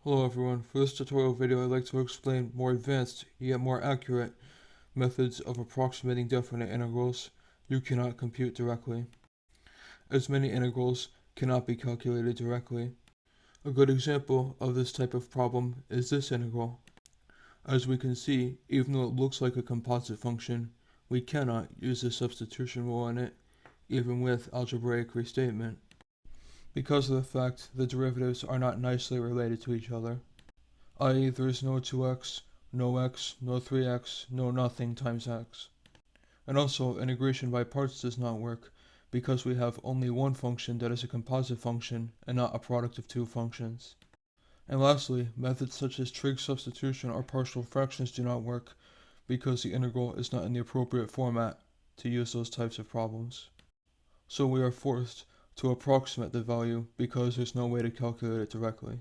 Hello everyone, for this tutorial video I'd like to explain more advanced, yet more accurate, methods of approximating definite integrals you cannot compute directly, as many integrals cannot be calculated directly. A good example of this type of problem is this integral. As we can see, even though it looks like a composite function, we cannot use the substitution rule in it, even with algebraic restatement, because of the fact the derivatives are not nicely related to each other, i.e. there is no 2x, no 3x, no nothing times x. And also, integration by parts does not work, because we have only one function that is a composite function and not a product of two functions. And lastly, methods such as trig substitution or partial fractions do not work, because the integral is not in the appropriate format to use those types of problems. So we are forced to approximate the value because there's no way to calculate it directly.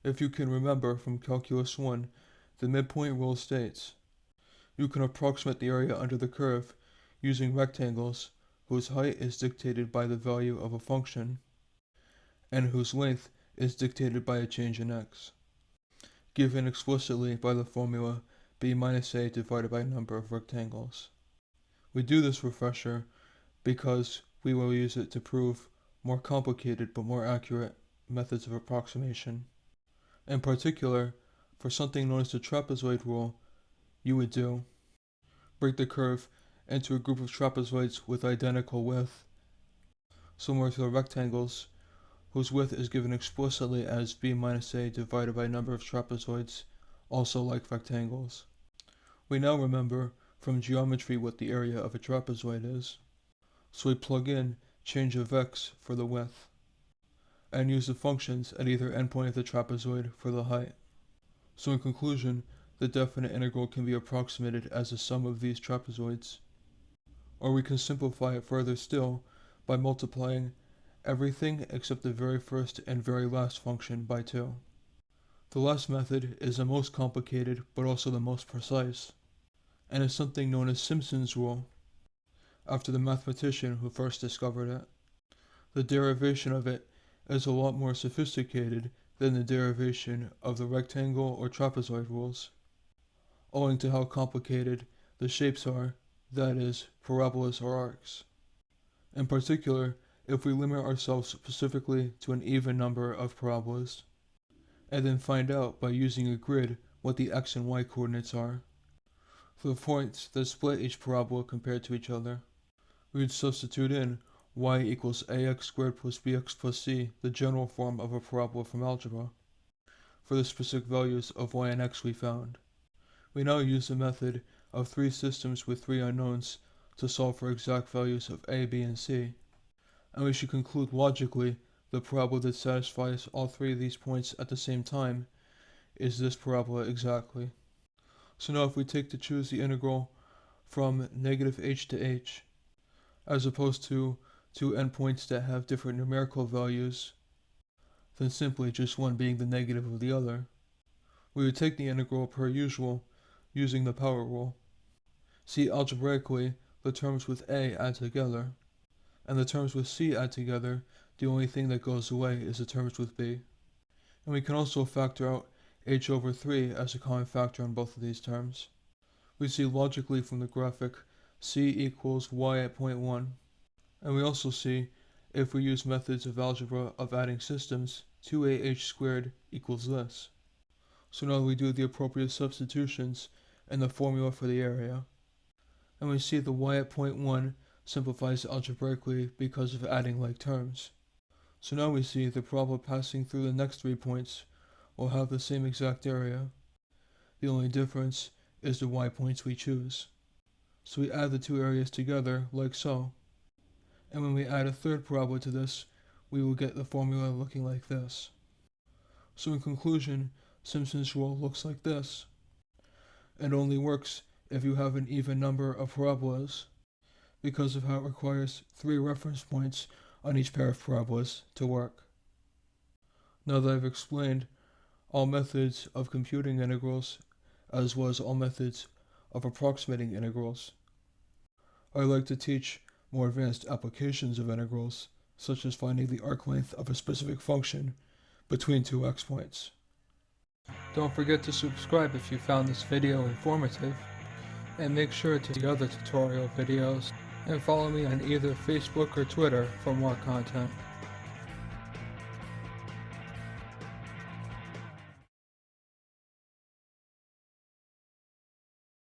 If you can remember from Calculus 1, the midpoint rule states, you can approximate the area under the curve using rectangles whose height is dictated by the value of a function and whose length is dictated by a change in x, given explicitly by the formula b minus a divided by number of rectangles. We do this refresher because we will use it to prove more complicated but more accurate methods of approximation. In particular, for something known as the trapezoid rule, you would break the curve into a group of trapezoids with identical width, similar to the rectangles, whose width is given explicitly as b minus a divided by number of trapezoids, also like rectangles. We now remember from geometry what the area of a trapezoid is, so we plug in change of x for the width, and use the functions at either endpoint of the trapezoid for the height. So in conclusion, the definite integral can be approximated as a sum of these trapezoids. Or we can simplify it further still by multiplying everything except the very first and very last function by 2. The last method is the most complicated but also the most precise, and is something known as Simpson's rule, after the mathematician who first discovered it. The derivation of it is a lot more sophisticated than the derivation of the rectangle or trapezoid rules, owing to how complicated the shapes are, that is, parabolas or arcs. In particular, if we limit ourselves specifically to an even number of parabolas, and then find out by using a grid what the x and y coordinates are, for the points that split each parabola compared to each other, we would substitute in y equals ax squared plus bx plus c, the general form of a parabola from algebra, for the specific values of y and x we found. We now use the method of three systems with three unknowns to solve for exact values of a, b, and c, and we should conclude logically the parabola that satisfies all three of these points at the same time is this parabola exactly. So now if we take to choose the integral from negative h to h, as opposed to two endpoints that have different numerical values than simply just one being the negative of the other, we would take the integral per usual using the power rule. See, algebraically, the terms with a add together, and the terms with c add together. The only thing that goes away is the terms with b. And we can also factor out h over 3 as a common factor on both of these terms. We see logically from the graphic c equals y at point 1. And we also see, if we use methods of algebra of adding systems, 2ah squared equals this. So now we do the appropriate substitutions in the formula for the area. And we see the y at point 1 simplifies algebraically because of adding like terms. So now we see the parabola passing through the next 3 points will have the same exact area. The only difference is the y points we choose. So we add the two areas together like so. And when we add a third parabola to this, we will get the formula looking like this. So in conclusion, Simpson's rule looks like this, and only works if you have an even number of parabolas, because of how it requires 3 reference points on each pair of parabolas to work. Now that I've explained all methods of computing integrals, as well as all methods of approximating integrals, I'd like to teach more advanced applications of integrals, such as finding the arc length of a specific function between two x points. Don't forget to subscribe if you found this video informative, and make sure to see the other tutorial videos, and follow me on either Facebook or Twitter for more content.